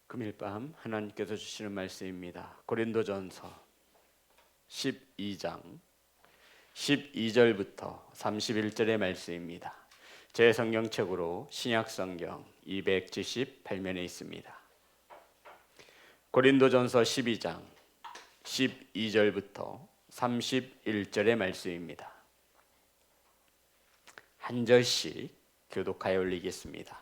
금일 밤 하나님께서 주시는 말씀입니다. 고린도전서 12장 12절부터 31절의 말씀입니다. 제 성경책으로 신약성경 278면에 있습니다. 고린도전서 12장 12절부터 31절의 말씀입니다. 한 절씩 교독하여 올리겠습니다.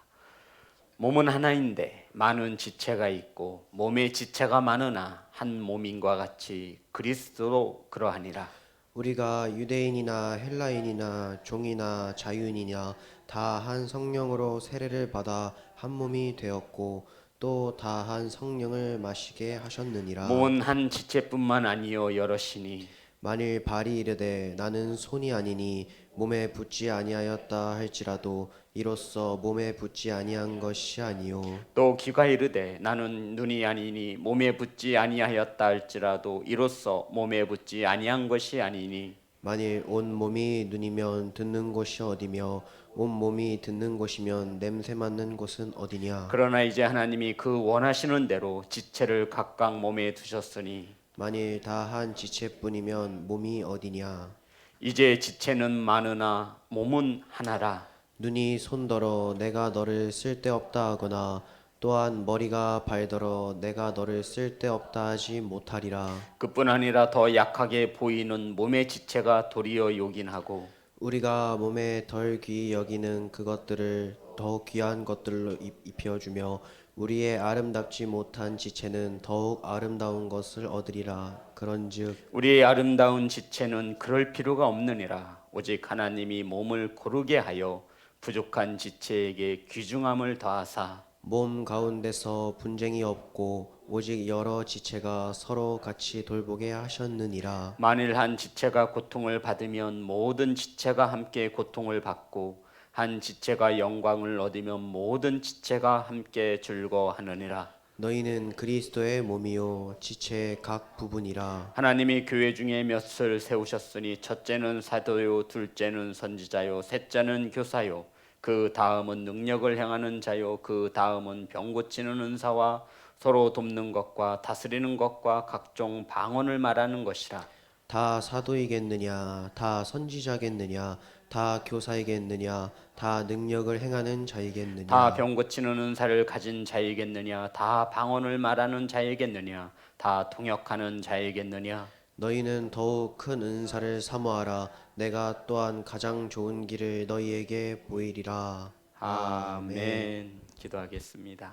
몸은 하나인데 많은 지체가 있고 몸에 지체가 많으나 한 몸인과 같이 그리스도로 그러하니라. 우리가 유대인이나 헬라인이나 종이나 자유인이나 다 한 성령으로 세례를 받아 한 몸이 되었고 또 다 한 성령을 마시게 하셨느니라. 몸은 한 지체뿐만 아니요 여럿이니 만일 발이 이르되 나는 손이 아니니 몸에 붙지 아니하였다 할지라도 이로써 몸에 붙지 아니한 것이 아니요 또 귀가 이르되 나는 눈이 아니니 몸에 붙지 아니하였다 할지라도 이로써 몸에 붙지 아니한 것이 아니니 만일 온 몸이 눈이면 듣는 곳이 어디며 온 몸이 듣는 곳이면 냄새 맡는 곳은 어디냐. 그러나 이제 하나님이 그 원하시는 대로 지체를 각각 몸에 두셨으니 만일 다 한 지체뿐이면 몸이 어디냐. 이제 지체는 많으나 몸은 하나라. 눈이 손더러 내가 너를 쓸데없다 하거나 또한 머리가 발더러 내가 너를 쓸데없다 하지 못하리라. 그뿐 아니라 더 약하게 보이는 몸의 지체가 도리어 요긴하고 우리가 몸에 덜 귀히 여기는 그것들을 더 귀한 것들로 입혀주며 우리의 아름답지 못한 지체는 더욱 아름다운 것을 얻으리라. 그런즉 우리의 아름다운 지체는 그럴 필요가 없느니라. 오직 하나님이 몸을 고르게 하여 부족한 지체에게 귀중함을 더하사 몸 가운데서 분쟁이 없고 오직 여러 지체가 서로 같이 돌보게 하셨느니라. 만일 한 지체가 고통을 받으면 모든 지체가 함께 고통을 받고 한 지체가 영광을 얻으면 모든 지체가 함께 즐거워하느니라. 너희는 그리스도의 몸이요 지체의 각 부분이라. 하나님이 교회 중에 몇을 세우셨으니 첫째는 사도요, 둘째는 선지자요, 셋째는 교사요, 그 다음은 능력을 행하는 자요, 그 다음은 병 고치는 은사와 서로 돕는 것과 다스리는 것과 각종 방언을 말하는 것이라. 다 사도이겠느냐 다 선지자겠느냐 다 교사이겠느냐 다 능력을 행하는 자이겠느냐. 다 병 고치는 은사를 가진 자이겠느냐, 다 방언을 말하는 자이겠느냐, 다 통역하는 자이겠느냐. 너희는 더욱 큰 은사를 사모하라. 내가 또한 가장 좋은 길을 너희에게 보이리라. 아멘. 기도하겠습니다.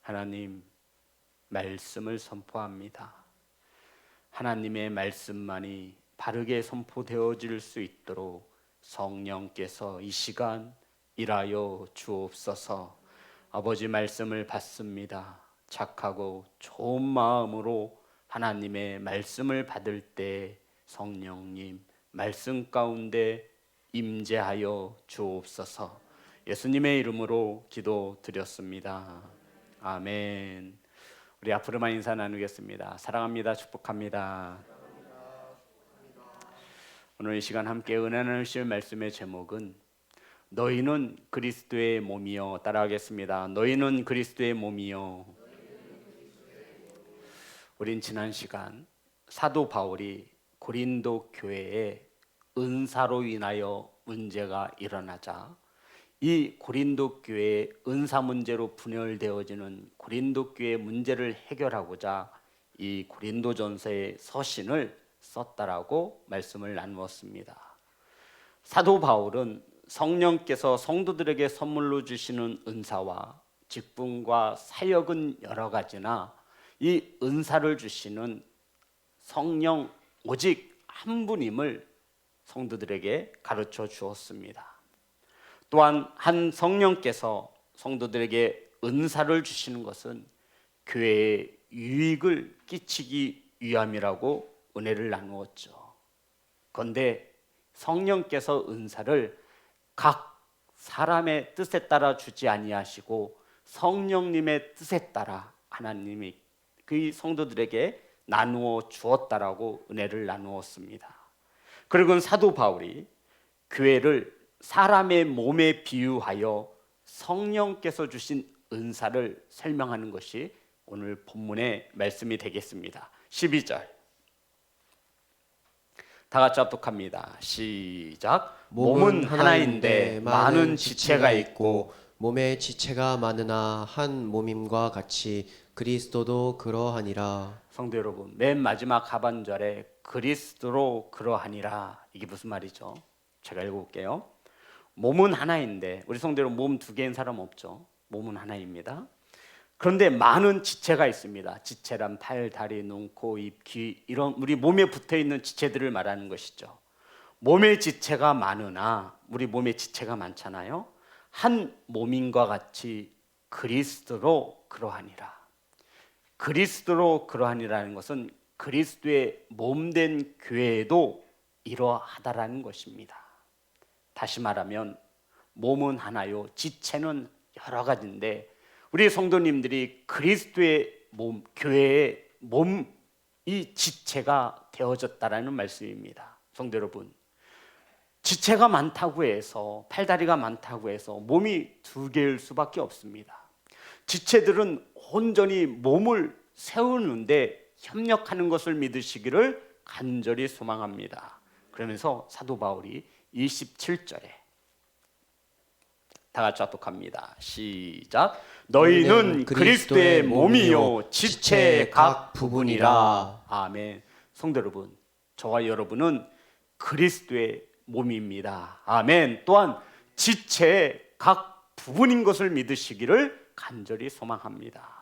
하나님, 말씀을 선포합니다. 하나님의 말씀만이 바르게 선포되어질 수 있도록 성령께서 이 시간 일하여 주옵소서. 아버지 말씀을 받습니다. 착하고 좋은 마음으로 하나님의 말씀을 받을 때 성령님 말씀 가운데 임재하여 주옵소서. 예수님의 이름으로 기도드렸습니다. 아멘. 우리 앞으로만 인사 나누겠습니다. 사랑합니다. 축복합니다. 오늘 이 시간 함께 은혜 나누실 말씀의 제목은 너희는 그리스도의 몸이요. 따라하겠습니다. 너희는 그리스도의 몸이요. 우린 지난 시간 사도 바울이 고린도 교회에 은사로 인하여 문제가 일어나자 이 고린도 교회의 은사 문제로 분열되어지는 고린도 교회의 문제를 해결하고자 이 고린도전서의 서신을 썼다라고 말씀을 나누었습니다. 사도 바울은 성령께서 성도들에게 선물로 주시는 은사와 직분과 사역은 여러 가지나 이 은사를 주시는 성령 오직 한 분임을 성도들에게 가르쳐 주었습니다. 또한 한 성령께서 성도들에게 은사를 주시는 것은 교회에 유익을 끼치기 위함이라고 은혜를 나누었죠. 그런데 성령께서 은사를 각 사람의 뜻에 따라 주지 아니하시고 성령님의 뜻에 따라 하나님이 그 성도들에게 나누어 주었다라고 은혜를 나누었습니다. 그리고 사도 바울이 교회를 사람의 몸에 비유하여 성령께서 주신 은사를 설명하는 것이 오늘 본문의 말씀이 되겠습니다. 12절 다 같이 합독합니다. 시작. 몸은 하나인데 많은 지체가 있고 몸에 지체가 많으나 한 몸임과 같이 그리스도도 그러하니라. 성도 여러분, 맨 마지막 하반절에 그리스도로 그러하니라, 이게 무슨 말이죠? 제가 읽어볼게요. 몸은 하나인데, 우리 성도 여러분 몸 두 개인 사람 없죠? 몸은 하나입니다. 그런데 많은 지체가 있습니다. 지체란 팔, 다리, 눈, 코, 입, 귀, 이런 우리 몸에 붙어있는 지체들을 말하는 것이죠. 몸의 지체가 많으나, 우리 몸에 지체가 많잖아요. 한 몸인과 같이 그리스도로 그러하니라. 그리스도로 그러하니라는 것은 그리스도의 몸된 교회에도 이러하다라는 것입니다. 다시 말하면 몸은 하나요, 지체는 여러 가지인데 우리 성도님들이 그리스도의 몸, 교회의 몸이 지체가 되어졌다라는 말씀입니다. 성도 여러분, 지체가 많다고 해서, 팔다리가 많다고 해서 몸이 두 개일 수밖에 없습니다. 지체들은 온전히 몸을 세우는데 협력하는 것을 믿으시기를 간절히 소망합니다. 그러면서 사도 바울이 27절에 다 같이 합독합니다. 시작. 너희는 그리스도의 몸이요 지체의 각 부분이라. 아멘. 성도 여러분, 저와 여러분은 그리스도의 몸입니다. 아멘. 또한 지체의 각 부분인 것을 믿으시기를 간절히 소망합니다.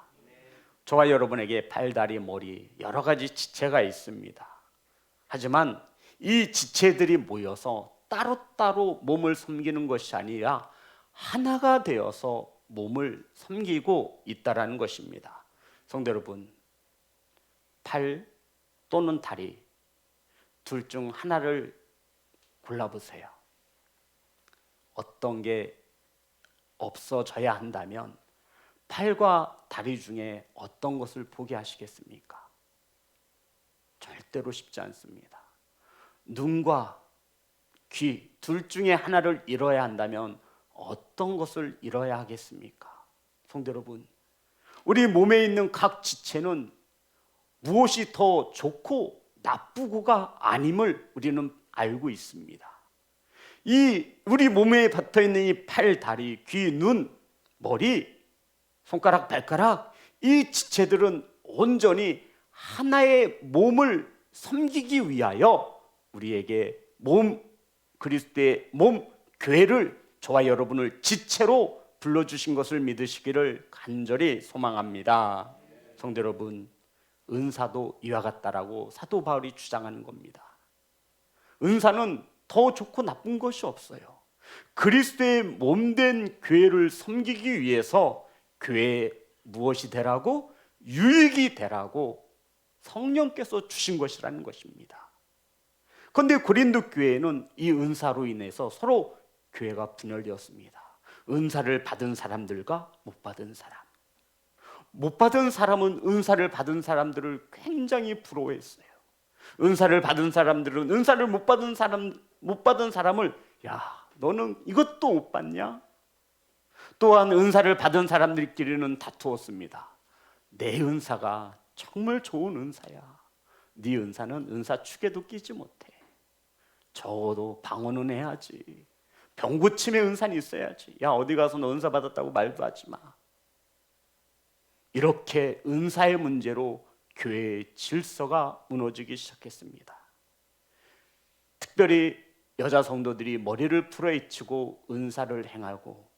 저와 여러분에게 팔, 다리, 머리 여러 가지 지체가 있습니다. 하지만 이 지체들이 모여서 따로따로 몸을 섬기는 것이 아니라 하나가 되어서 몸을 섬기고 있다라는 것입니다. 성도 여러분, 팔 또는 다리 둘 중 하나를 골라보세요. 어떤 게 없어져야 한다면 팔과 다리 중에 어떤 것을 포기하시겠습니까? 절대로 쉽지 않습니다. 눈과 귀 둘 중에 하나를 잃어야 한다면 어떤 것을 잃어야 하겠습니까? 성도 여러분, 우리 몸에 있는 각 지체는 무엇이 더 좋고 나쁘고가 아님을 우리는 알고 있습니다. 이 우리 몸에 붙어 있는 이 팔, 다리, 귀, 눈, 머리, 손가락, 발가락, 이 지체들은 온전히 하나의 몸을 섬기기 위하여 우리에게 몸, 그리스도의 몸, 교회를, 저와 여러분을 지체로 불러주신 것을 믿으시기를 간절히 소망합니다. 성도 여러분, 은사도 이와 같다라고 사도 바울이 주장하는 겁니다. 은사는 더 좋고 나쁜 것이 없어요. 그리스도의 몸된 교회를 섬기기 위해서 교회에 무엇이 되라고? 유익이 되라고 성령께서 주신 것이라는 것입니다. 그런데 고린도 교회는 이 은사로 인해서 서로 교회가 분열되었습니다. 은사를 받은 사람들과 못 받은 사람. 못 받은 사람은 은사를 받은 사람들을 굉장히 부러워했어요. 은사를 받은 사람들은 은사를 못 받은 사람을, 야, 너는 이것도 못 받냐? 또한 은사를 받은 사람들끼리는 다투었습니다. 내 은사가 정말 좋은 은사야. 네 은사는 은사 축에도 끼지 못해. 적어도 방언은 해야지. 병 고침의 은사는 있어야지. 야, 어디 가서 너 은사 받았다고 말도 하지 마. 이렇게 은사의 문제로 교회의 질서가 무너지기 시작했습니다. 특별히 여자 성도들이 머리를 풀어헤치고 은사를 행하고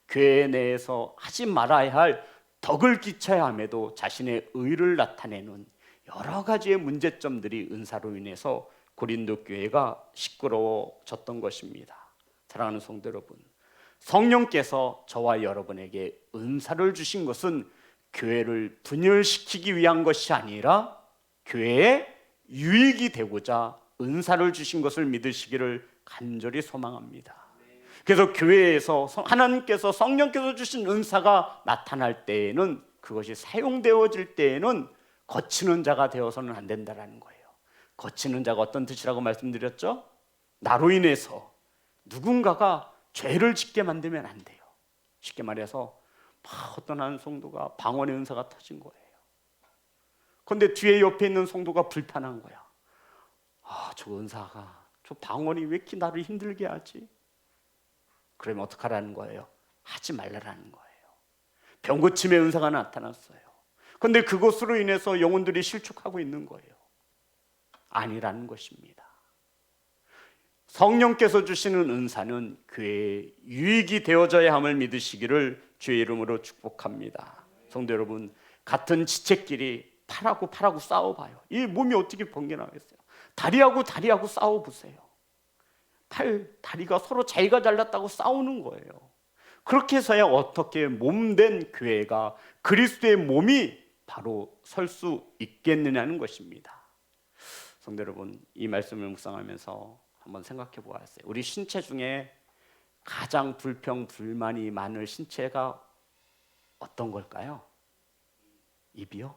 교회 내에서 하지 말아야 할 덕을 끼쳐야 함에도 자신의 의를 나타내는 여러 가지의 문제점들이 은사로 인해서 고린도 교회가 시끄러워졌던 것입니다. 사랑하는 성도 여러분, 성령께서 저와 여러분에게 은사를 주신 것은 교회를 분열시키기 위한 것이 아니라 교회에 유익이 되고자 은사를 주신 것을 믿으시기를 간절히 소망합니다. 그래서 교회에서 하나님께서, 성령께서 주신 은사가 나타날 때에는, 그것이 사용되어질 때에는 거치는 자가 되어서는 안 된다는 거예요. 거치는 자가 어떤 뜻이라고 말씀드렸죠? 나로 인해서 누군가가 죄를 짓게 만들면 안 돼요. 쉽게 말해서 어떤 한 성도가 방언의 은사가 터진 거예요. 그런데 뒤에 옆에 있는 성도가 불편한 거야. 저 은사가, 저 방언이 왜 이렇게 나를 힘들게 하지? 그러면 어떡하라는 거예요? 하지 말라라는 거예요. 병고침의 은사가 나타났어요. 그런데 그것으로 인해서 영혼들이 실족하고 있는 거예요. 아니라는 것입니다. 성령께서 주시는 은사는 교회에 유익이 되어져야 함을 믿으시기를 주의 이름으로 축복합니다. 성도 여러분, 같은 지체끼리 팔하고 싸워봐요. 이 몸이 어떻게 번개나겠어요? 다리하고 싸워보세요. 다리가 서로 자기가 잘났다고 싸우는 거예요. 그렇게 해서야 어떻게 몸된 교회가 그리스도의 몸이 바로 설 수 있겠느냐는 것입니다. 성도 여러분, 이 말씀을 묵상하면서 한번 생각해 보았어요. 우리 신체 중에 가장 불평불만이 많을 신체가 어떤 걸까요? 입이요?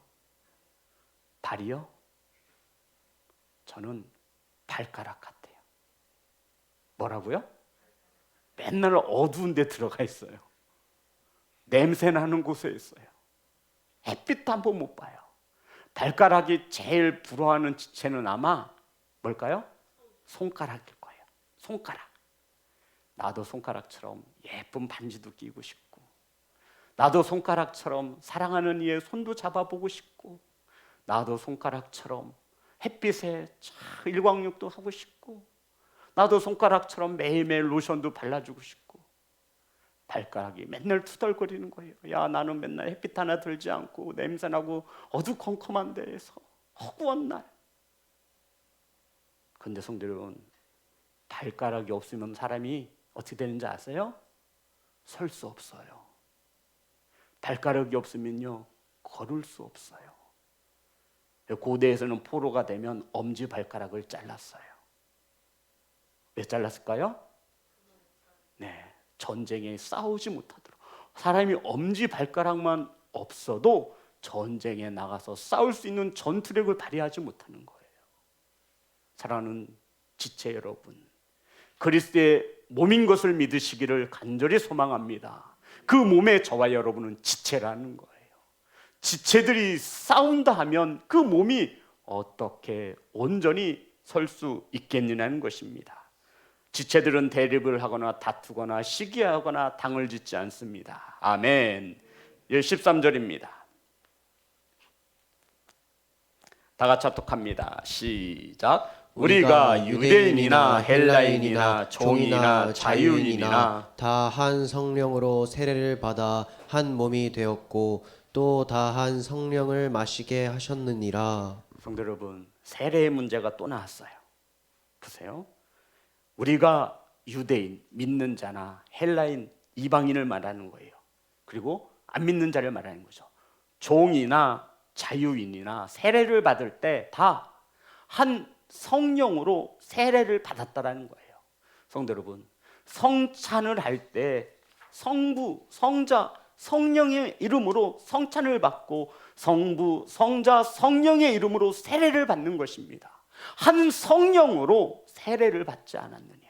다리요? 저는 발가락 같아요. 뭐라고요? 맨날 어두운 데 들어가 있어요. 냄새 나는 곳에 있어요. 햇빛도 한 번 못 봐요. 발가락이 제일 부러워하는 지체는 아마 뭘까요? 손가락일 거예요. 손가락. 나도 손가락처럼 예쁜 반지도 끼고 싶고, 나도 손가락처럼 사랑하는 이의 손도 잡아보고 싶고, 나도 손가락처럼 햇빛에 일광욕도 하고 싶고, 나도 손가락처럼 매일매일 로션도 발라주고 싶고, 발가락이 맨날 투덜거리는 거예요. 야, 나는 맨날 햇빛 하나 들지 않고 냄새나고 어두컴컴한 데에서 허구한 날. 그런데 성도 여러분, 발가락이 없으면 사람이 어떻게 되는지 아세요? 설 수 없어요. 발가락이 없으면요, 걸을 수 없어요. 고대에서는 포로가 되면 엄지발가락을 잘랐어요. 왜 잘랐을까요? 네, 전쟁에 싸우지 못하도록. 사람이 엄지발가락만 없어도 전쟁에 나가서 싸울 수 있는 전투력을 발휘하지 못하는 거예요. 사랑하는 지체 여러분, 그리스도의 몸인 것을 믿으시기를 간절히 소망합니다. 그 몸에 저와 여러분은 지체라는 거예요. 지체들이 싸운다 하면 그 몸이 어떻게 온전히 설 수 있겠느냐는 것입니다. 지체들은 대립을 하거나 다투거나 시기하거나 당을 짓지 않습니다. 아멘. 13절입니다. 다 같이 합독합니다. 시작. 우리가 유대인이나 헬라인이나 종이나 자유인이나 다 한 성령으로 세례를 받아 한 몸이 되었고 또 다 한 성령을 마시게 하셨느니라. 성도 여러분, 세례의 문제가 또 나왔어요. 보세요. 우리가 유대인, 믿는 자나 헬라인, 이방인을 말하는 거예요. 그리고 안 믿는 자를 말하는 거죠. 종이나 자유인이나 세례를 받을 때 다 한 성령으로 세례를 받았다라는 거예요. 성도 여러분, 성찬을 할 때 성부, 성자, 성령의 이름으로 성찬을 받고 성부, 성자, 성령의 이름으로 세례를 받는 것입니다. 한 성령으로 세례를 받지 않았느냐.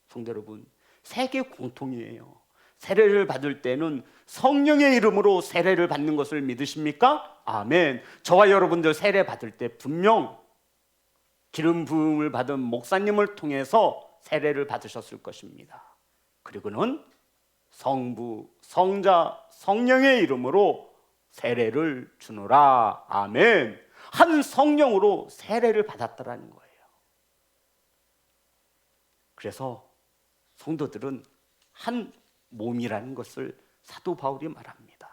성도 여러분, 세계 공통이에요. 세례를 받을 때는 성령의 이름으로 세례를 받는 것을 믿으십니까? 아멘. 저와 여러분들 세례 받을 때 분명 기름 부음을 받은 목사님을 통해서 세례를 받으셨을 것입니다. 그리고는 성부, 성자, 성령의 이름으로 세례를 주노라. 아멘. 한 성령으로 세례를 받았다라는 거예요. 그래서 성도들은 한 몸이라는 것을 사도 바울이 말합니다.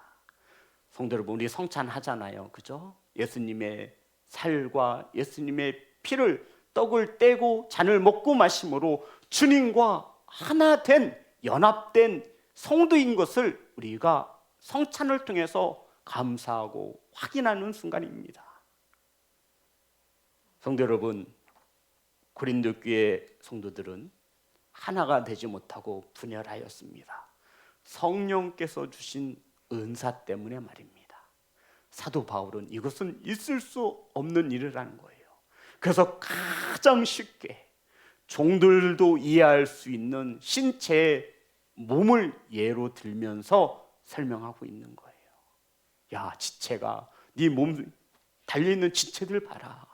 성도 여러분, 우리 성찬 하잖아요. 그죠? 예수님의 살과 예수님의 피를 떡을 떼고 잔을 먹고 마심으로 주님과 하나 된, 연합된 성도인 것을 우리가 성찬을 통해서 감사하고 확인하는 순간입니다. 성도 여러분, 고린도 교회 성도들은 하나가 되지 못하고 분열하였습니다. 성령께서 주신 은사 때문에 말입니다. 사도 바울은 이것은 있을 수 없는 일이라는 거예요. 그래서 가장 쉽게 종들도 이해할 수 있는 신체의 몸을 예로 들면서 설명하고 있는 거예요. 야, 지체가 네 몸 달려있는 지체들 봐라.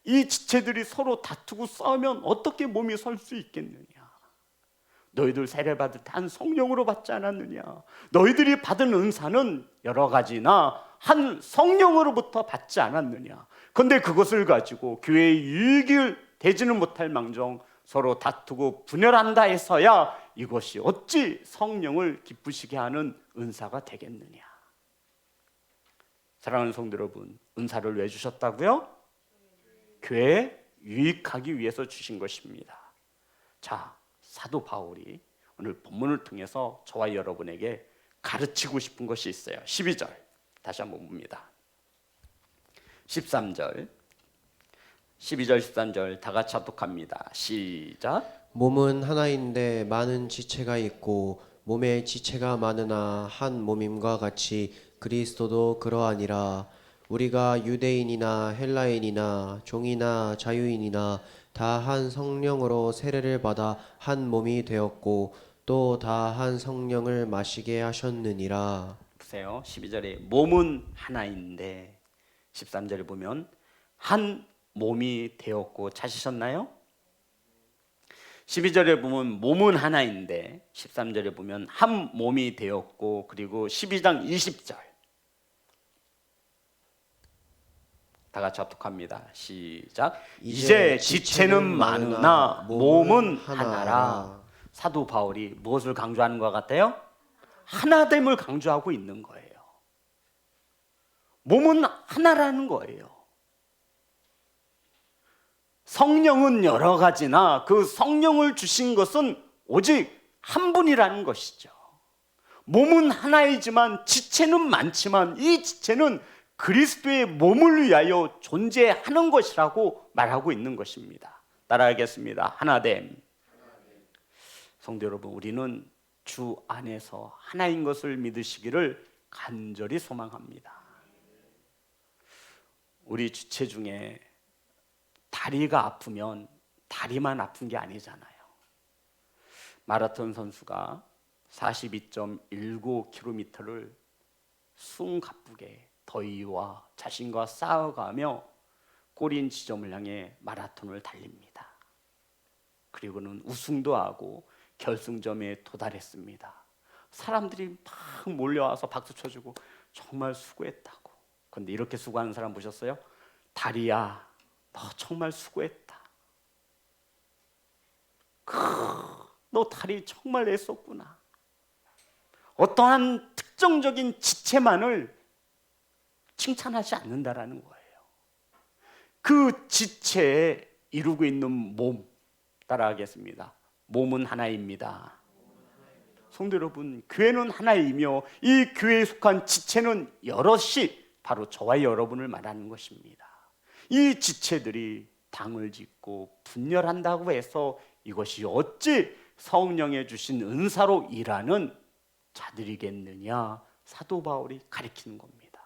이 지체들이 서로 다투고 싸우면 어떻게 몸이 설 수 있겠느냐. 너희들 세례받을 때 한 성령으로 받지 않았느냐. 너희들이 받은 은사는 여러 가지나 한 성령으로부터 받지 않았느냐. 그런데 그것을 가지고 교회의 유익을 되지는 못할 망정 서로 다투고 분열한다 해서야 이것이 어찌 성령을 기쁘시게 하는 은사가 되겠느냐. 사랑하는 성도 여러분, 은사를 왜 주셨다고요? 교회에 유익하기 위해서 주신 것입니다. 자, 사도 바울이 오늘 본문을 통해서 저와 여러분에게 가르치고 싶은 것이 있어요. 12절 다시 한번 봅니다. 13절 12절 13절 다 같이 합독합니다. 시작. 몸은 하나인데 많은 지체가 있고 몸에 지체가 많으나 한 몸임과 같이 그리스도도 그러하니라. 우리가 유대인이나 헬라인이나 종이나 자유인이나 다 한 성령으로 세례를 받아 한 몸이 되었고 또 다 한 성령을 마시게 하셨느니라. 보세요. 12절에 몸은 하나인데 13절에 보면 한 몸이 되었고 찾으셨나요? 12절에 보면 몸은 하나인데 13절에 보면 한 몸이 되었고 그리고 12장 20절 다 같이 합독합니다. 시작. 이제 지체는 많으나 몸은 하나라. 사도 바울이 무엇을 강조하는 것 같아요? 하나됨을 강조하고 있는 거예요. 몸은 하나라는 거예요. 성령은 여러 가지나 그 성령을 주신 것은 오직 한 분이라는 것이죠. 몸은 하나이지만 지체는 많지만 이 지체는 그리스도의 몸을 위하여 존재하는 것이라고 말하고 있는 것입니다. 따라하겠습니다. 하나됨. 성도 여러분, 우리는 주 안에서 하나인 것을 믿으시기를 간절히 소망합니다. 우리 지체 중에 다리가 아프면 다리만 아픈 게 아니잖아요. 마라톤 선수가 42.19km를 숨가쁘게 더위와 자신과 싸워가며 꼬린 지점을 향해 마라톤을 달립니다. 그리고는 우승도 하고 결승점에 도달했습니다. 사람들이 막 몰려와서 박수 쳐주고 정말 수고했다고. 그런데 이렇게 수고하는 사람 보셨어요? 다리야, 너 정말 수고했다. 너 다리 정말 애썼구나. 어떠한 특정적인 지체만을 칭찬하지 않는다라는 거예요. 그 지체에 이루고 있는 몸, 따라하겠습니다. 몸은 하나입니다. 성도 여러분, 교회는 하나이며 이 교회에 속한 지체는 여럿이 바로 저와 여러분을 말하는 것입니다. 이 지체들이 당을 짓고 분열한다고 해서 이것이 어찌 성령에 주신 은사로 일하는 자들이겠느냐, 사도 바울이 가리키는 겁니다.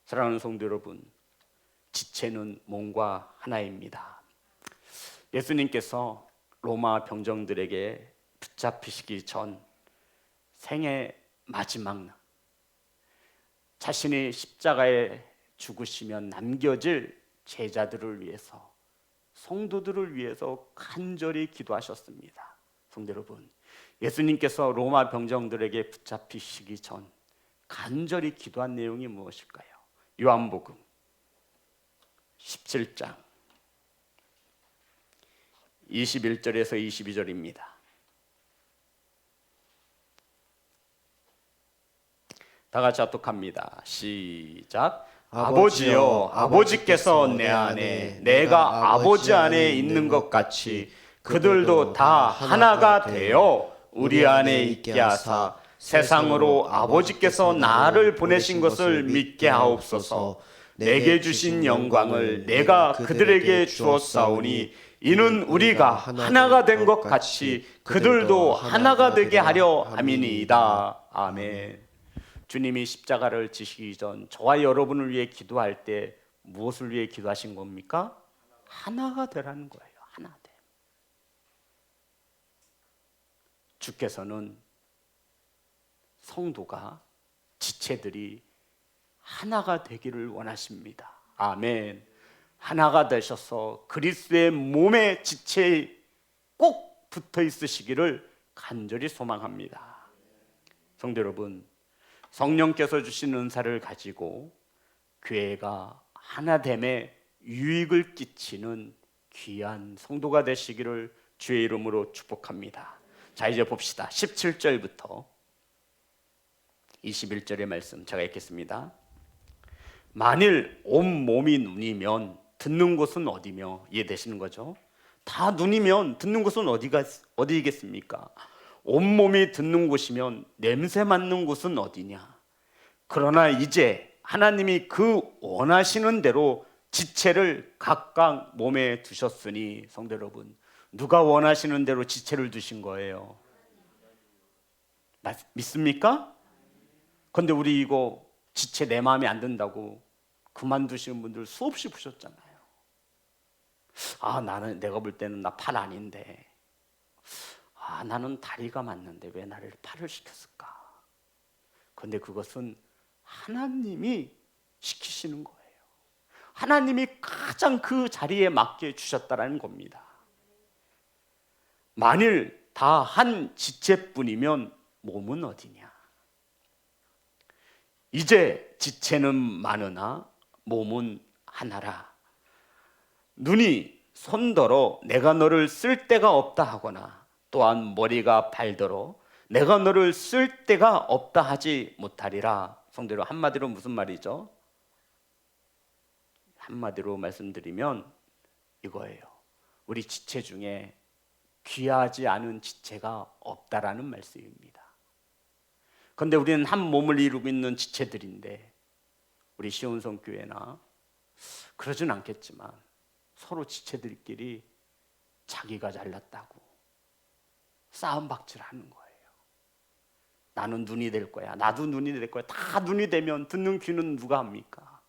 사랑하는 성도 여러분, 지체는 몸과 하나입니다. 예수님께서 로마 병정들에게 붙잡히시기 전 생애 마지막 날 자신이 십자가에 죽으시면 남겨질 제자들을 위해서, 성도들을 위해서 간절히 기도하셨습니다. 성도 여러분, 예수님께서 로마 병정들에게 붙잡히시기 전 간절히 기도한 내용이 무엇일까요? 요한복음 17장 21절에서 22절입니다. 다 같이 합독합니다. 시작. 아버지여, 아버지께서 내 안에, 내가 아버지 안에 있는 것 같이 그들도 다 하나가 되어 우리 안에 있게 하사 세상으로 아버지께서 나를 보내신 것을 믿게 하옵소서. 내게 주신 영광을 내가 그들에게 주었사오니 이는 우리가 하나가 된 것 같이 그들도 하나가 되게 하려 함이니이다. 아멘. 주님이 십자가를 지시기 전 저와 여러분을 위해 기도할 때 무엇을 위해 기도하신 겁니까? 하나가 되라는 거예요. 하나 돼. 주께서는 성도가 지체들이 하나가 되기를 원하십니다. 아멘. 하나가 되셔서 그리스도의 몸의 지체에 꼭 붙어 있으시기를 간절히 소망합니다. 성도 여러분, 성령께서 주신 은사를 가지고 교회가 하나됨에 유익을 끼치는 귀한 성도가 되시기를 주의 이름으로 축복합니다. 자, 이제 봅시다. 17절부터 21절의 말씀 제가 읽겠습니다. 만일 온 몸이 눈이면 듣는 곳은 어디며? 이해되시는 거죠? 다 눈이면 듣는 곳은 어디겠습니까? 온몸이 듣는 곳이면 냄새 맡는 곳은 어디냐? 그러나 이제 하나님이 그 원하시는 대로 지체를 각각 몸에 두셨으니, 성도 여러분, 누가 원하시는 대로 지체를 두신 거예요? 믿습니까? 근데 우리 이거 지체 내 마음에 안 든다고 그만두시는 분들 수없이 보셨잖아요. 나는 내가 볼 때는 나 팔 아닌데, 나는 다리가 맞는데 왜 나를 팔을 시켰을까? 근데 그것은 하나님이 시키시는 거예요. 하나님이 가장 그 자리에 맞게 주셨다라는 겁니다. 만일 다 한 지체뿐이면 몸은 어디냐? 이제 지체는 많으나 몸은 하나라. 눈이 손더러 내가 너를 쓸 데가 없다 하거나, 또한 머리가 발더러 내가 너를 쓸 데가 없다 하지 못하리라. 성대로 한마디로 무슨 말이죠? 한마디로 말씀드리면 이거예요. 우리 지체 중에 귀하지 않은 지체가 없다라는 말씀입니다. 그런데 우리는 한 몸을 이루고 있는 지체들인데, 우리 시온성교회나 그러진 않겠지만 서로 지체들끼리 자기가 잘났다고 싸움박질하는 거예요. 나는 눈이 될 거야, 나도 눈이 될 거야. 다 눈이 되면 듣는 귀는 누가 합니까?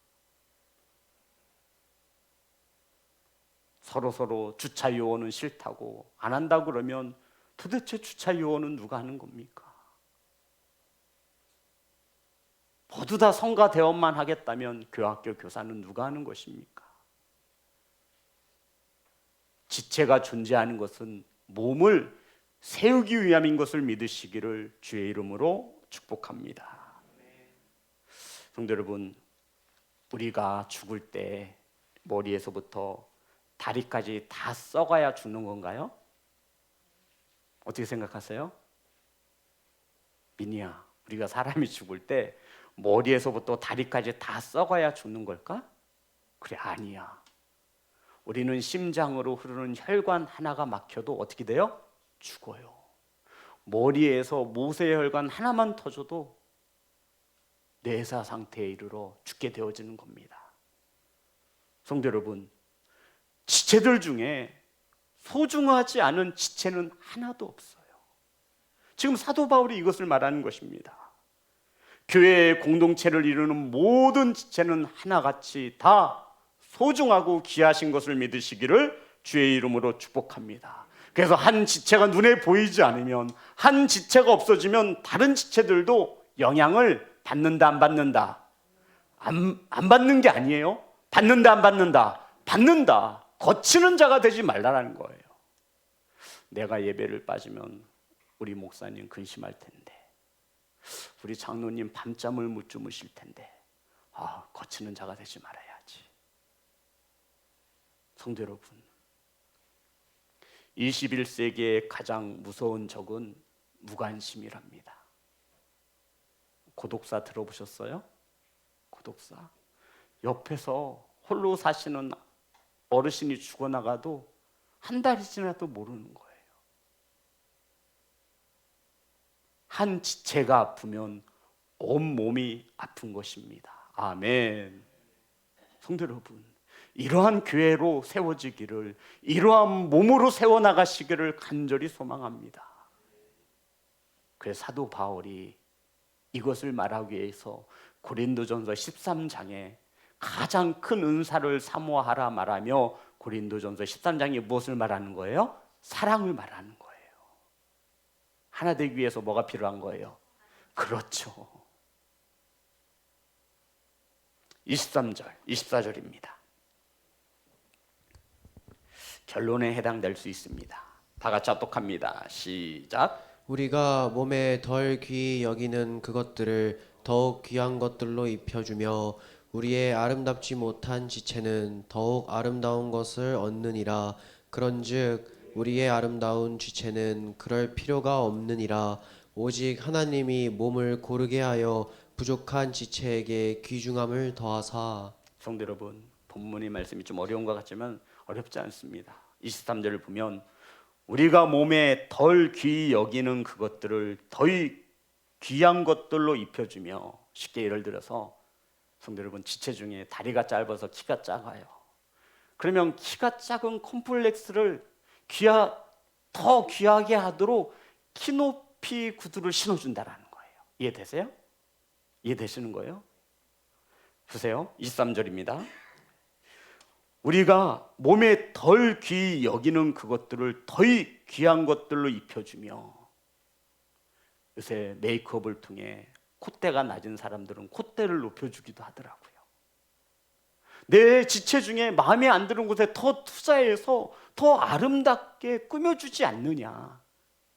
서로 주차 요원은 싫다고 안 한다고 그러면 도대체 주차 요원은 누가 하는 겁니까? 모두 다 성가 대원만 하겠다면 교학교 교사는 누가 하는 것입니까? 지체가 존재하는 것은 몸을 세우기 위함인 것을 믿으시기를 주의 이름으로 축복합니다. 성도 여러분, 우리가 죽을 때 머리에서부터 다리까지 다 썩어야 죽는 건가요? 어떻게 생각하세요? 민희야, 우리가 사람이 죽을 때 머리에서부터 다리까지 다 썩어야 죽는 걸까? 그래, 아니야. 우리는 심장으로 흐르는 혈관 하나가 막혀도 어떻게 돼요? 죽어요. 머리에서 모세의 혈관 하나만 터져도 뇌사 상태에 이르러 죽게 되어지는 겁니다. 성도 여러분, 지체들 중에 소중하지 않은 지체는 하나도 없어요. 지금 사도 바울이 이것을 말하는 것입니다. 교회의 공동체를 이루는 모든 지체는 하나같이 다 소중하고 귀하신 것을 믿으시기를 주의 이름으로 축복합니다. 그래서 한 지체가 눈에 보이지 않으면, 한 지체가 없어지면 다른 지체들도 영향을 받는다, 안 받는다? 안 받는 게 아니에요. 받는다, 안 받는다? 받는다. 거치는 자가 되지 말라라는 거예요. 내가 예배를 빠지면 우리 목사님 근심할 텐데, 우리 장로님 밤잠을 못 주무실 텐데, 거치는 자가 되지 말아야지. 성도 여러분, 21세기의 가장 무서운 적은 무관심이랍니다. 고독사 들어보셨어요? 고독사. 옆에서 홀로 사시는 어르신이 죽어나가도 한 달이 지나도 모르는 거예요. 한 지체가 아프면 온 몸이 아픈 것입니다. 아멘. 성도 여러분, 이러한 교회로 세워지기를, 이러한 몸으로 세워나가시기를 간절히 소망합니다. 그래서 사도 바울이 이것을 말하기 위해서 고린도전서 13장에 가장 큰 은사를 사모하라 말하며, 고린도전서 13장이 무엇을 말하는 거예요? 사랑을 말하는 거예요. 하나 되기 위해서 뭐가 필요한 거예요? 그렇죠. 23절, 24절입니다. 결론에 해당될 수 있습니다. 다 같이 합독합니다. 시작. 우리가 몸에 덜 귀히 여기는 그것들을 더욱 귀한 것들로 입혀주며 우리의 아름답지 못한 지체는 더욱 아름다운 것을 얻느니라. 그런즉 우리의 아름다운 지체는 그럴 필요가 없느니라. 오직 하나님이 몸을 고르게 하여 부족한 지체에게 귀중함을 더하사. 성도 여러분, 본문의 말씀이 좀 어려운 것 같지만 어렵지 않습니다. 23절을 보면 우리가 몸에 덜 귀히 여기는 그것들을 더 귀한 것들로 입혀주며, 쉽게 예를 들어서 성도 여러분, 지체 중에 다리가 짧아서 키가 작아요. 그러면 키가 작은 콤플렉스를 더 귀하게 하도록 키높이 구두를 신어준다라는 거예요. 이해되세요? 이해되시는 거예요? 보세요. 23절입니다. 우리가 몸에 덜 귀히 여기는 그것들을 더 귀한 것들로 입혀주며, 요새 메이크업을 통해 콧대가 낮은 사람들은 콧대를 높여주기도 하더라고요. 내 지체 중에 마음에 안 드는 곳에 더 투자해서 더 아름답게 꾸며주지 않느냐.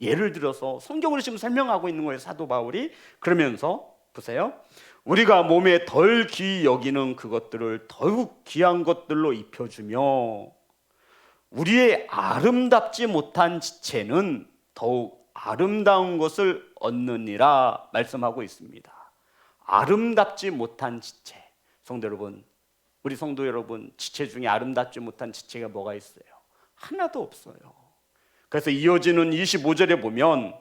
예를 들어서 성경으로 지금 설명하고 있는 거예요, 사도 바울이. 그러면서 보세요. 우리가 몸에 덜 귀히 여기는 그것들을 더욱 귀한 것들로 입혀주며 우리의 아름답지 못한 지체는 더욱 아름다운 것을 얻느니라 말씀하고 있습니다. 아름답지 못한 지체. 성도 여러분, 우리 성도 여러분, 지체 중에 아름답지 못한 지체가 뭐가 있어요? 하나도 없어요. 그래서 이어지는 25절에 보면,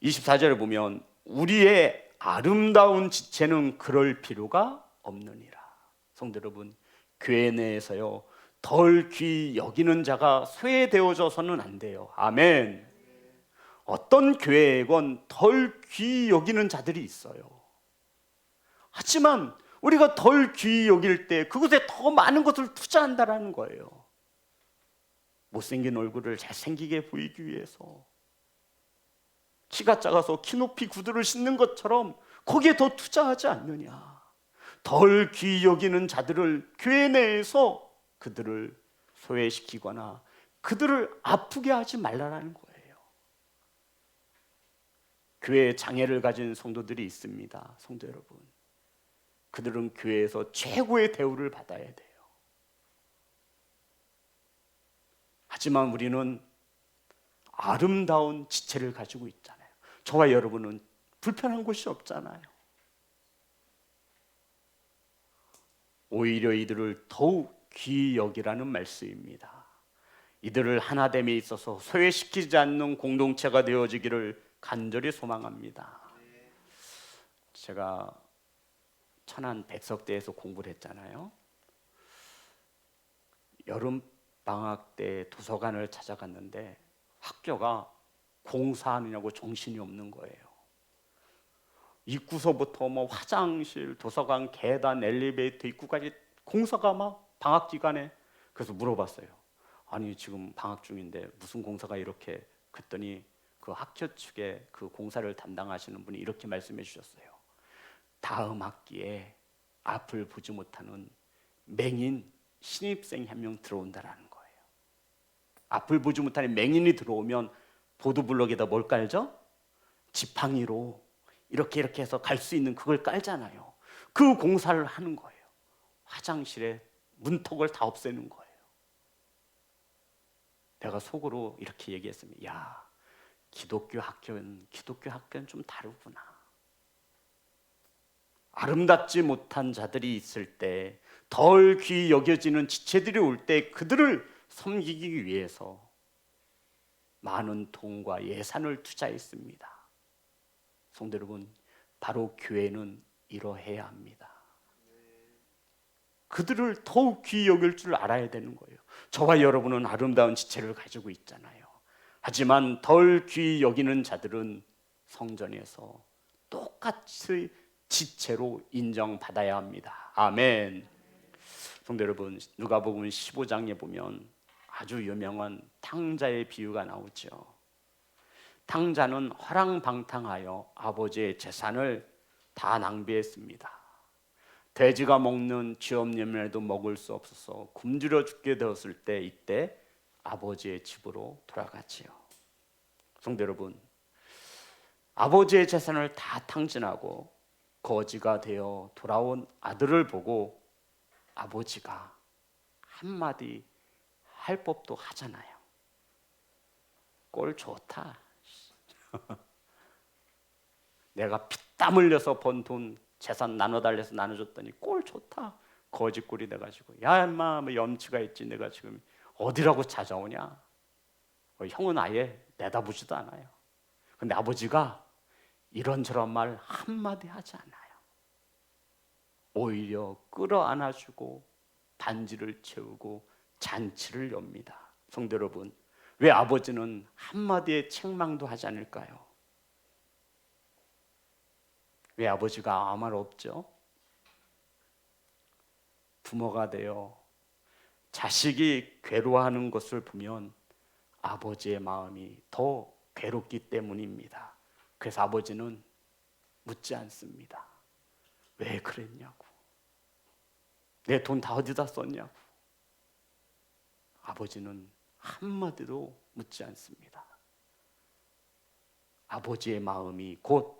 24절에 보면 우리의 아름다운 지체는 그럴 필요가 없느니라. 성도 여러분, 교회 내에서요 덜 귀히 여기는 자가 소외되어져서는 안 돼요. 아멘. 어떤 교회에건 덜 귀히 여기는 자들이 있어요. 하지만 우리가 덜 귀히 여길 때 그것에 더 많은 것을 투자한다라는 거예요. 못생긴 얼굴을 잘생기게 보이기 위해서, 키가 작아서 키높이 구두를 신는 것처럼 거기에 더 투자하지 않느냐. 덜 귀히 여기는 자들을 교회 내에서 그들을 소외시키거나 그들을 아프게 하지 말라라는 거예요. 교회에 장애를 가진 성도들이 있습니다. 성도 여러분, 그들은 교회에서 최고의 대우를 받아야 돼요. 하지만 우리는 아름다운 지체를 가지고 있잖아요. 저와 여러분은 불편한 곳이 없잖아요. 오히려 이들을 더욱 귀히 여기라는 말씀입니다. 이들을 하나됨에 있어서 소외시키지 않는 공동체가 되어지기를 간절히 소망합니다. 제가 천안 백석대에서 공부를 했잖아요. 여름 방학 때 도서관을 찾아갔는데 학교가 공사하느냐고 정신이 없는 거예요. 입구서부터 뭐 화장실, 도서관, 계단, 엘리베이터 입구까지 공사가 막 방학 기간에. 그래서 물어봤어요. 아니 지금 방학 중인데 무슨 공사가 이렇게. 그랬더니 그 학교 측에 그 공사를 담당하시는 분이 이렇게 말씀해 주셨어요. 다음 학기에 앞을 보지 못하는 맹인 신입생이 한 명 들어온다라는 거예요. 앞을 보지 못하는 맹인이 들어오면 보도블럭에다 뭘 깔죠? 지팡이로 이렇게 해서 갈 수 있는 그걸 깔잖아요. 그 공사를 하는 거예요. 화장실에 문턱을 다 없애는 거예요. 내가 속으로 이렇게 얘기했습니다. 야, 기독교 학교는 좀 다르구나. 아름답지 못한 자들이 있을 때, 덜 귀히 여겨지는 지체들이 올 때 그들을 섬기기 위해서 많은 돈과 예산을 투자했습니다. 성도 여러분, 바로 교회는 이러해야 합니다. 그들을 더욱 귀히 여길 줄 알아야 되는 거예요. 저와 여러분은 아름다운 지체를 가지고 있잖아요. 하지만 덜 귀히 여기는 자들은 성전에서 똑같이 지체로 인정받아야 합니다. 아멘. 성도 여러분, 누가복음 15장에 보면 아주 유명한 탕자의 비유가 나오죠. 탕자는 허랑방탕하여 아버지의 재산을 다 낭비했습니다. 돼지가 먹는 쥐엄님이라도 먹을 수 없어서 굶주려 죽게 되었을 때 이때 아버지의 집으로 돌아갔지요. 성도 여러분, 아버지의 재산을 다 탕진하고 거지가 되어 돌아온 아들을 보고 아버지가 한마디 할 법도 하잖아요. 꼴 좋다. 내가 피땀 흘려서 번 돈 재산 나눠달래서 나눠줬더니 꼴 좋다. 거지꼴이 돼가지고 야 인마 뭐 염치가 있지 내가 지금 어디라고 찾아오냐. 형은 아예 내다보지도 않아요. 근데 아버지가 이런저런 말 한마디 하지 않아요. 오히려 끌어안아주고 반지를 채우고 잔치를 엽니다. 성도 여러분, 왜 아버지는 한마디의 책망도 하지 않을까요? 왜 아버지가 아무 말 없죠? 부모가 되어 자식이 괴로워하는 것을 보면 아버지의 마음이 더 괴롭기 때문입니다. 그래서 아버지는 묻지 않습니다. 왜 그랬냐고, 내 돈 다 어디다 썼냐고. 아버지는 한마디도 묻지 않습니다. 아버지의 마음이 곧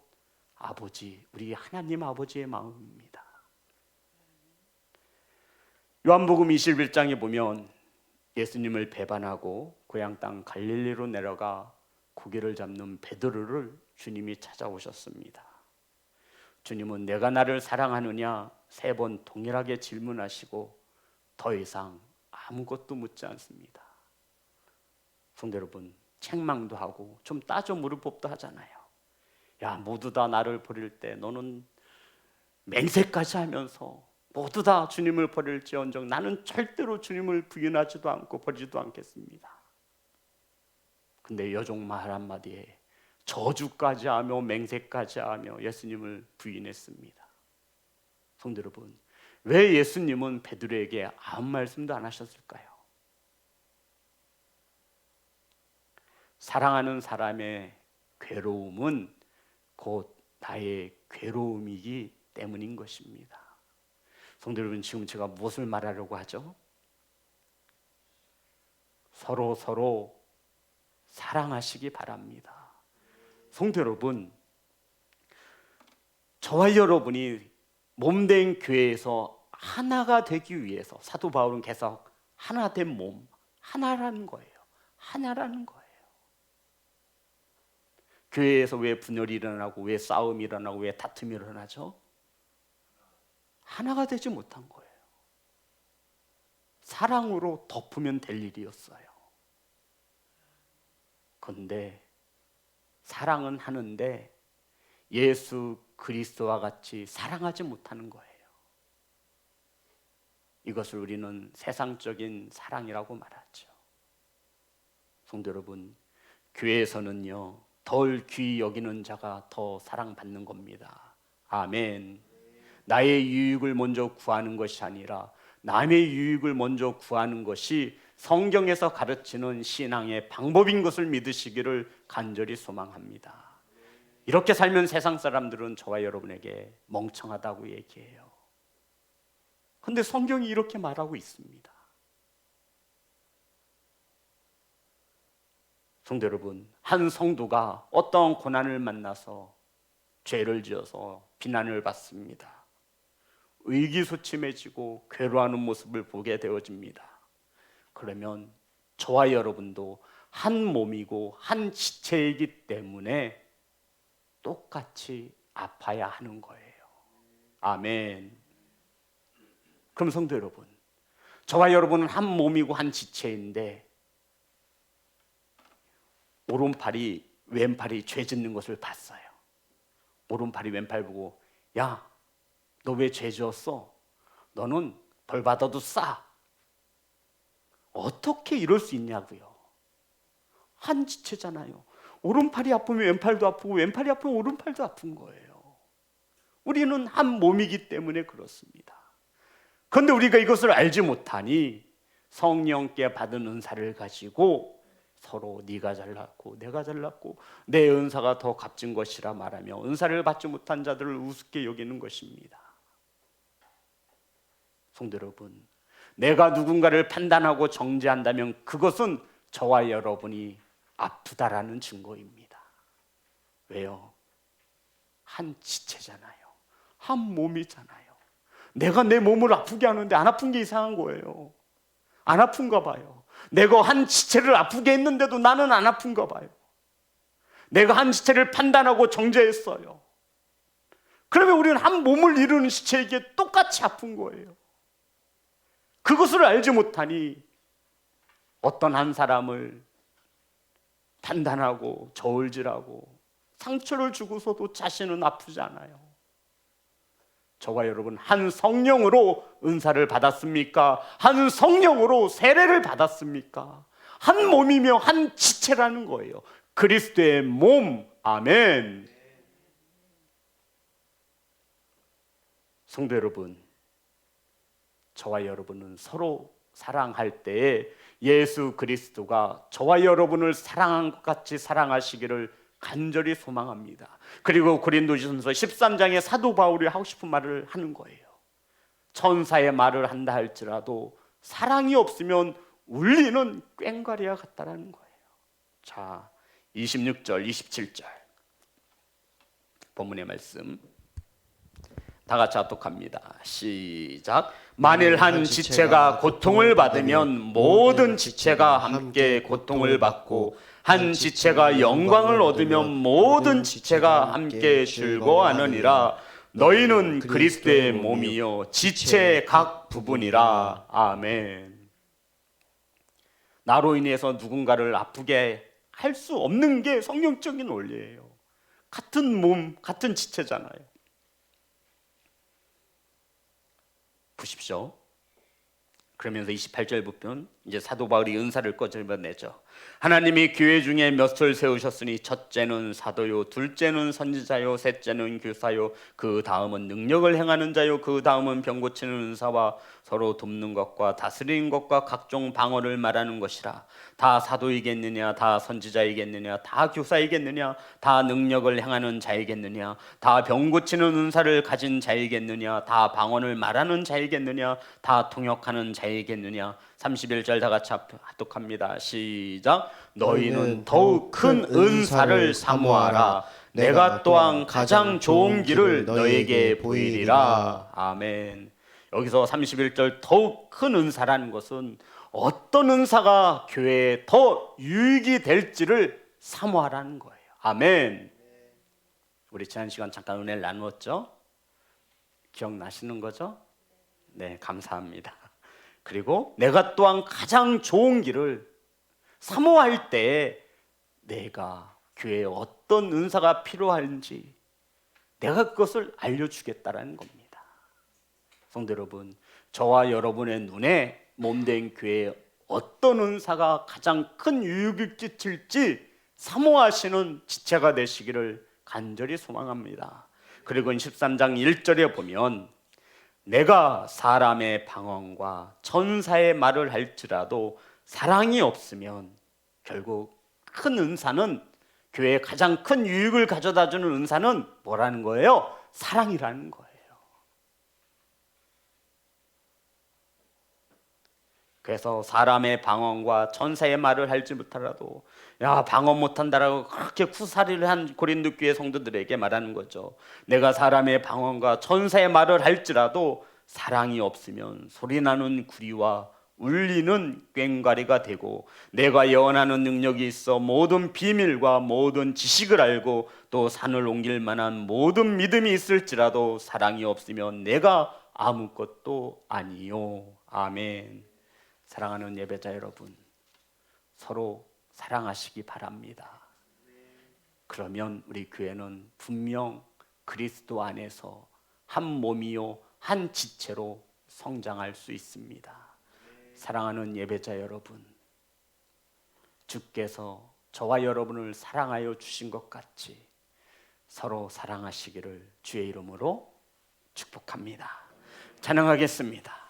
아버지, 우리 하나님 아버지의 마음입니다. 요한복음 21장에 보면 예수님을 배반하고 고향 땅 갈릴리로 내려가 고기를 잡는 베드로를 주님이 찾아오셨습니다. 주님은 내가 나를 사랑하느냐 3번 동일하게 질문하시고 더 이상 아무것도 묻지 않습니다. 성도 여러분, 책망도 하고 좀 따져 물을 법도 하잖아요. 야, 모두 다 나를 버릴 때 너는 맹세까지 하면서 모두 다 주님을 버릴지언정 나는 절대로 주님을 부인하지도 않고 버리지도 않겠습니다. 근데 여종 말 한마디에 저주까지 하며 맹세까지 하며 예수님을 부인했습니다. 성도 여러분, 왜 예수님은 베드로에게 아무 말씀도 안 하셨을까요? 사랑하는 사람의 괴로움은 곧 나의 괴로움이기 때문인 것입니다. 성도 여러분, 지금 제가 무엇을 말하려고 하죠? 서로 사랑하시기 바랍니다. 성도 여러분, 저와 여러분이 몸된 교회에서 하나가 되기 위해서 사도 바울은 계속 하나 된 몸, 하나라는 거예요. 하나라는 거예요. 교회에서 왜 분열이 일어나고 왜 싸움이 일어나고 왜 다툼이 일어나죠? 하나가 되지 못한 거예요. 사랑으로 덮으면 될 일이었어요. 그런데 사랑은 하는데 예수 그리스도와 같이 사랑하지 못하는 거예요. 이것을 우리는 세상적인 사랑이라고 말하죠. 성도 여러분, 교회에서는요, 덜 귀히 여기는 자가 더 사랑받는 겁니다. 아멘. 나의 유익을 먼저 구하는 것이 아니라 남의 유익을 먼저 구하는 것이 성경에서 가르치는 신앙의 방법인 것을 믿으시기를 간절히 소망합니다. 이렇게 살면 세상 사람들은 저와 여러분에게 멍청하다고 얘기해요. 그런데 성경이 이렇게 말하고 있습니다. 성도 여러분, 한 성도가 어떤 고난을 만나서 죄를 지어서 비난을 받습니다. 의기소침해지고 괴로워하는 모습을 보게 되어집니다. 그러면 저와 여러분도 한 몸이고 한 지체이기 때문에 똑같이 아파야 하는 거예요. 아멘. 그럼 성도 여러분, 저와 여러분은 한 몸이고 한 지체인데 오른팔이 왼팔이 죄 짓는 것을 봤어요. 오른팔이 왼팔 보고, 야, 너 왜 죄 지었어? 너는 벌 받아도 싸. 어떻게 이럴 수 있냐고요. 한 지체잖아요. 오른팔이 아프면 왼팔도 아프고 왼팔이 아프면 오른팔도 아픈 거예요. 우리는 한 몸이기 때문에 그렇습니다. 그런데 우리가 이것을 알지 못하니 성령께 받은 은사를 가지고 서로 네가 잘났고 내가 잘났고 내 은사가 더 값진 것이라 말하며 은사를 받지 못한 자들을 우습게 여기는 것입니다. 성도 여러분, 내가 누군가를 판단하고 정죄한다면 그것은 저와 여러분이 아프다라는 증거입니다. 왜요? 한 지체잖아요. 한 몸이잖아요. 내가 내 몸을 아프게 하는데 안 아픈 게 이상한 거예요. 안 아픈가 봐요. 내가 한 지체를 아프게 했는데도 나는 안 아픈가 봐요. 내가 한 지체를 판단하고 정죄했어요. 그러면 우리는 한 몸을 이루는 지체에게 똑같이 아픈 거예요. 그것을 알지 못하니 어떤 한 사람을 판단하고 저울질하고 상처를 주고서도 자신은 아프지 않아요. 저와 여러분 한 성령으로 은사를 받았습니까? 한 성령으로 세례를 받았습니까? 한 몸이며 한 지체라는 거예요. 그리스도의 몸. 아멘. 성도 여러분, 저와 여러분은 서로 사랑할 때에 예수 그리스도가 저와 여러분을 사랑한 것 같이 사랑하시기를 간절히 소망합니다. 그리고 고린도전서 13장에 사도 바울이 하고 싶은 말을 하는 거예요. 천사의 말을 한다 할지라도 사랑이 없으면 울리는 꽹과리와 같다라는 거예요. 자, 26절, 27절 본문의 말씀 다 같이 합독합니다. 시작. 만일 한 지체가 고통을 받으면 모든 지체가 함께 고통을 받고 한 지체가 영광을 얻으면 모든 지체가 함께 즐거워하느니라. 너희는 그리스도의 몸이요 지체의 각 부분이라. 아멘. 나로 인해서 누군가를 아프게 할 수 없는 게 성경적인 원리예요. 같은 몸, 같은 지체잖아요. 보십시오. 그러면서 28절 부분 이제 사도 바울이 은사를 꺼내죠. 하나님이 교회 중에 몇을 세우셨으니 첫째는 사도요, 둘째는 선지자요, 셋째는 교사요, 그 다음은 능력을 행하는 자요, 그 다음은 병 고치는 은사와 서로 돕는 것과 다스리는 것과 각종 방언을 말하는 것이라. 다 사도이겠느냐, 다 선지자이겠느냐, 다 교사이겠느냐, 다 능력을 행하는 자이겠느냐, 다 병 고치는 은사를 가진 자이겠느냐, 다 방언을 말하는 자이겠느냐, 다 통역하는 자이겠느냐. 31절 다 같이 합독합니다. 시작. 너희는 더욱 큰 은사를 사모하라. 내가 또한 가장 좋은 길을 너에게 보이리라. 아멘. 여기서 31절 더욱 큰 은사라는 것은 어떤 은사가 교회에 더 유익이 될지를 사모하라는 거예요. 아멘. 우리 지난 시간 잠깐 은혜를 나누었죠? 기억나시는 거죠? 네, 감사합니다. 그리고 내가 또한 가장 좋은 길을 사모할 때 내가 교회에 어떤 은사가 필요한지 내가 그것을 알려주겠다라는 겁니다. 성도 여러분, 저와 여러분의 눈에 몸된 교회에 어떤 은사가 가장 큰 유익을 끼칠지 사모하시는 지체가 되시기를 간절히 소망합니다. 그리고 13장 1절에 보면 내가 사람의 방언과 천사의 말을 할지라도 사랑이 없으면 결국 큰 은사는 교회에 가장 큰 유익을 가져다주는 은사는 뭐라는 거예요? 사랑이라는 거예요. 그래서 사람의 방언과 천사의 말을 할지 못하라도 야 방언 못한다라고 그렇게 쿠사리를 한 고린도 교회 성도들에게 말하는 거죠. 내가 사람의 방언과 천사의 말을 할지라도 사랑이 없으면 소리나는 구리와 울리는 꽹과리가 되고 내가 예언하는 능력이 있어 모든 비밀과 모든 지식을 알고 또 산을 옮길 만한 모든 믿음이 있을지라도 사랑이 없으면 내가 아무것도 아니요. 아멘. 사랑하는 예배자 여러분, 서로 사랑하시기 바랍니다. 그러면 우리 교회는 분명 그리스도 안에서 한 몸이요 한 지체로 성장할 수 있습니다. 사랑하는 예배자 여러분, 주께서 저와 여러분을 사랑하여 주신 것 같이 서로 사랑하시기를 주의 이름으로 축복합니다. 찬양하겠습니다.